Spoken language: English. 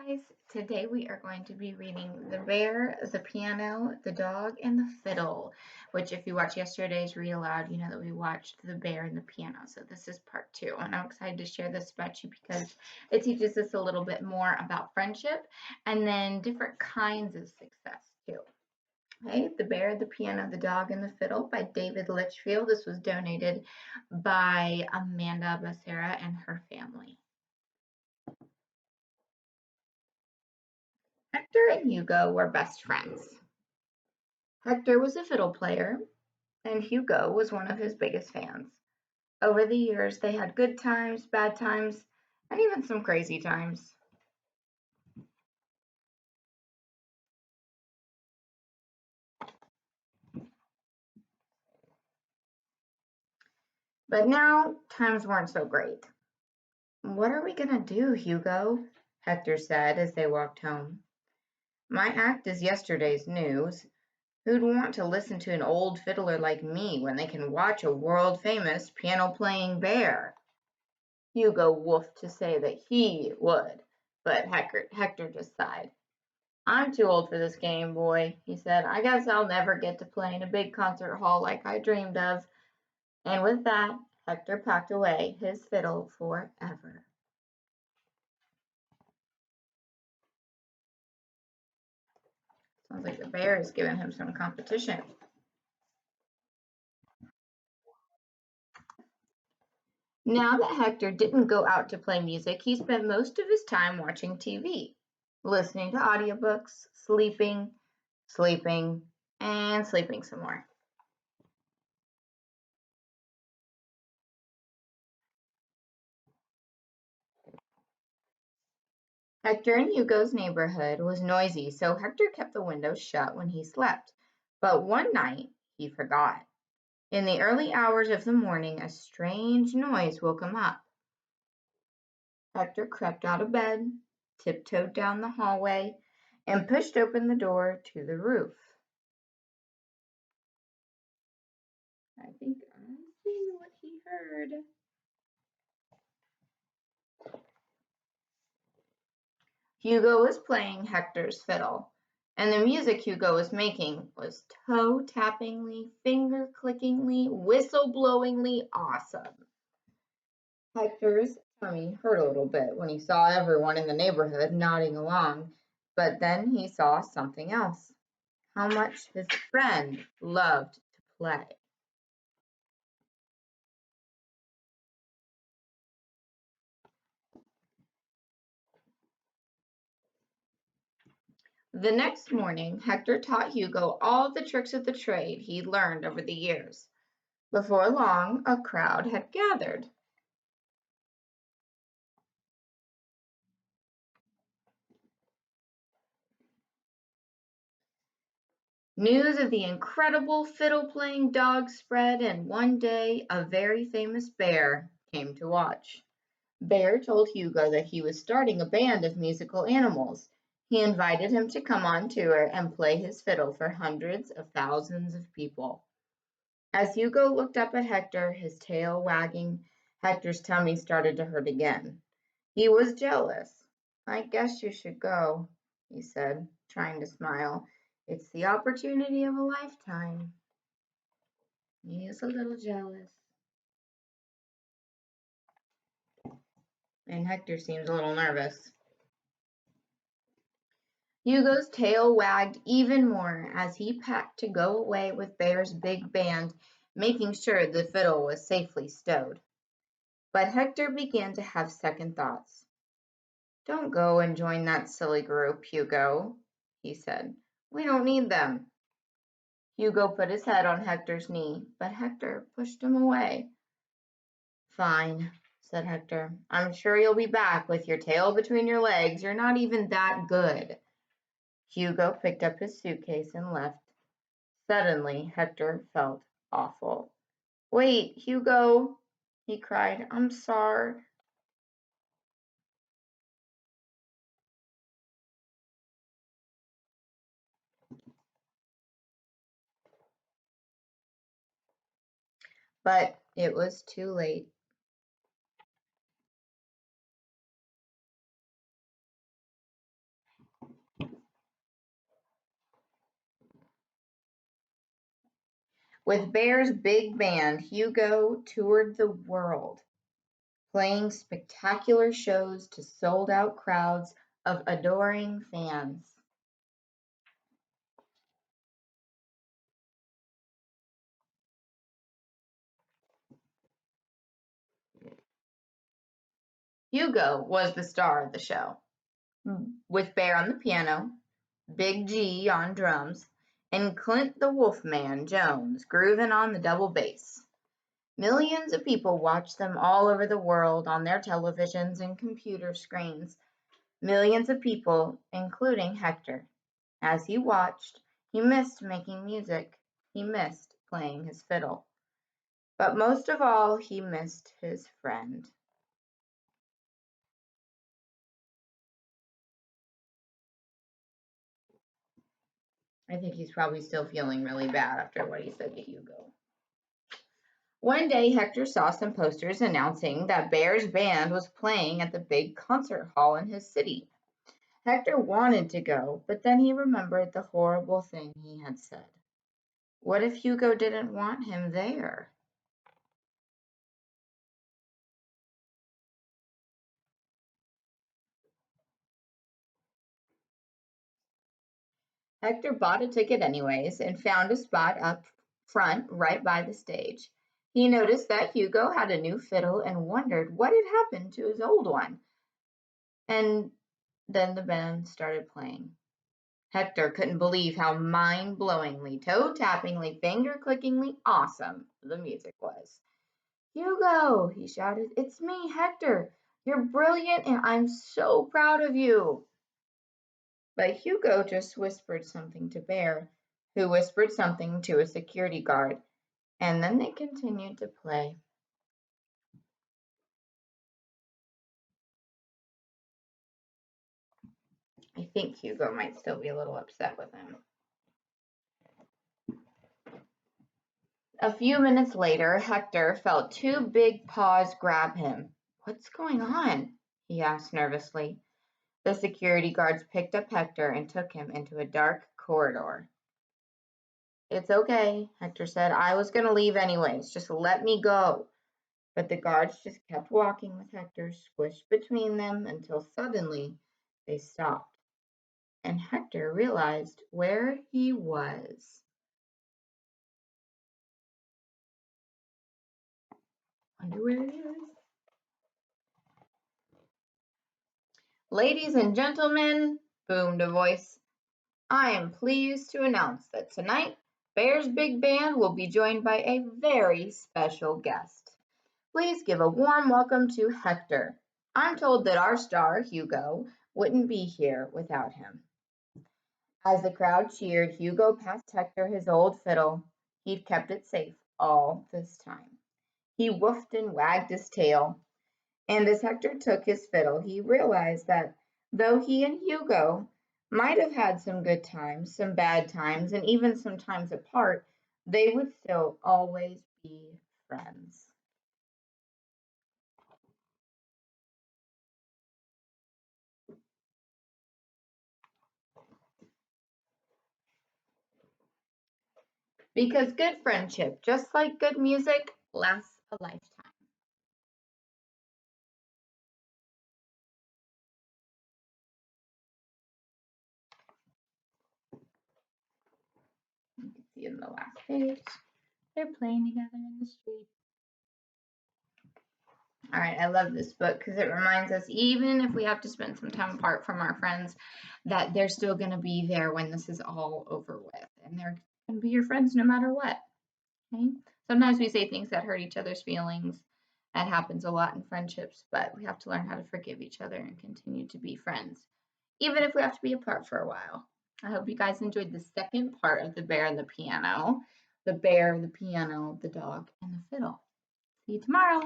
guys. Today we are going to be reading The Bear, the Piano, the Dog, and the Fiddle, which if you watched yesterday's read aloud, you know that we watched The Bear and the Piano. So this is part two, and I'm excited to share this about you because it teaches us a little bit more about friendship and then different kinds of success too. Okay, The Bear, the Piano, the Dog, and the Fiddle by David Litchfield. This was donated by Amanda Becerra and her family. Hector and Hugo were best friends. Hector was a fiddle player, and Hugo was one of his biggest fans. Over the years, they had good times, bad times, and even some crazy times. But now, times weren't so great. "What are we going to do, Hugo?" Hector said as they walked home. "My act is yesterday's news. Who'd want to listen to an old fiddler like me when they can watch a world-famous piano-playing bear?" Hugo woofed to say that he would, but Hector just sighed. "I'm too old for this game, boy," he said. "I guess I'll never get to play in a big concert hall like I dreamed of." And with that, Hector packed away his fiddle forever. Sounds like the bear is giving him some competition. Now that Hector didn't go out to play music, he spent most of his time watching TV, listening to audiobooks, sleeping, and sleeping some more. Hector and Hugo's neighborhood was noisy, so Hector kept the windows shut when he slept. But one night he forgot. In the early hours of the morning, a strange noise woke him up. Hector crept out of bed, tiptoed down the hallway, and pushed open the door to the roof. I think I see what he heard. Hugo was playing Hector's fiddle, and the music Hugo was making was toe-tappingly, finger-clickingly, whistle-blowingly awesome. Hector's tummy hurt a little bit when he saw everyone in the neighborhood nodding along, but then he saw something else: how much his friend loved to play. The next morning, Hector taught Hugo all the tricks of the trade he'd learned over the years. Before long, a crowd had gathered. News of the incredible fiddle-playing dog spread, and one day a very famous bear came to watch. Bear told Hugo that he was starting a band of musical animals. He invited him to come on tour and play his fiddle for hundreds of thousands of people. As Hugo looked up at Hector, his tail wagging, Hector's tummy started to hurt again. He was jealous. "I guess you should go," he said, trying to smile. "It's the opportunity of a lifetime." He is a little jealous. And Hector seems a little nervous. Hugo's tail wagged even more as he packed to go away with Bear's big band, making sure the fiddle was safely stowed. But Hector began to have second thoughts. "Don't go and join that silly group, Hugo," he said. "We don't need them." Hugo put his head on Hector's knee, but Hector pushed him away. "Fine," said Hector. "I'm sure you'll be back with your tail between your legs. You're not even that good." Hugo picked up his suitcase and left. Suddenly, Hector felt awful. "Wait, Hugo," he cried. "I'm sorry." But it was too late. With Bear's big band, Hugo toured the world, playing spectacular shows to sold-out crowds of adoring fans. Hugo was the star of the show, with Bear on the piano, Big G on drums, and Clint the Wolfman Jones grooving on the double bass. Millions of people watched them all over the world on their televisions and computer screens. Millions of people, including Hector. As he watched, he missed making music. He missed playing his fiddle. But most of all, he missed his friend. I think he's probably still feeling really bad after what he said to Hugo. One day, Hector saw some posters announcing that Bear's band was playing at the big concert hall in his city. Hector wanted to go, but then he remembered the horrible thing he had said. What if Hugo didn't want him there? Hector bought a ticket anyways and found a spot up front right by the stage. He noticed that Hugo had a new fiddle and wondered what had happened to his old one. And then the band started playing. Hector couldn't believe how mind-blowingly, toe-tappingly, finger-clickingly awesome the music was. Hugo, he shouted, it's me, Hector. You're brilliant and I'm so proud of you. But Hugo just whispered something to Bear, who whispered something to a security guard, and then they continued to play. I think Hugo might still be a little upset with him. A few minutes later, Hector felt two big paws grab him. What's going on? He asked nervously. The security guards picked up Hector and took him into a dark corridor. It's okay, Hector said. I was going to leave anyways. Just let me go. But the guards just kept walking with Hector squished between them until suddenly they stopped. And Hector realized where he was. Wonder where he is. Ladies and gentlemen, boomed a voice. I am pleased to announce that tonight Bear's Big Band will be joined by a very special guest. Please give a warm welcome to Hector. I'm told that our star, Hugo, wouldn't be here without him. As the crowd cheered, Hugo passed Hector his old fiddle. He'd kept it safe all this time. He woofed and wagged his tail, and as Hector took his fiddle, he realized that though he and Hugo might have had some good times, some bad times, and even some times apart, they would still always be friends. Because good friendship, just like good music, lasts a lifetime. You can see in the last page, they're playing together in the street. All right, I love this book because it reminds us, even if we have to spend some time apart from our friends, that they're still going to be there when this is all over with. And they're going to be your friends no matter what. Okay? Sometimes we say things that hurt each other's feelings. That happens a lot in friendships, but we have to learn how to forgive each other and continue to be friends, even if we have to be apart for a while. I hope you guys enjoyed the second part of The Bear and the Piano. The bear, the piano, the dog, and the fiddle. See you tomorrow.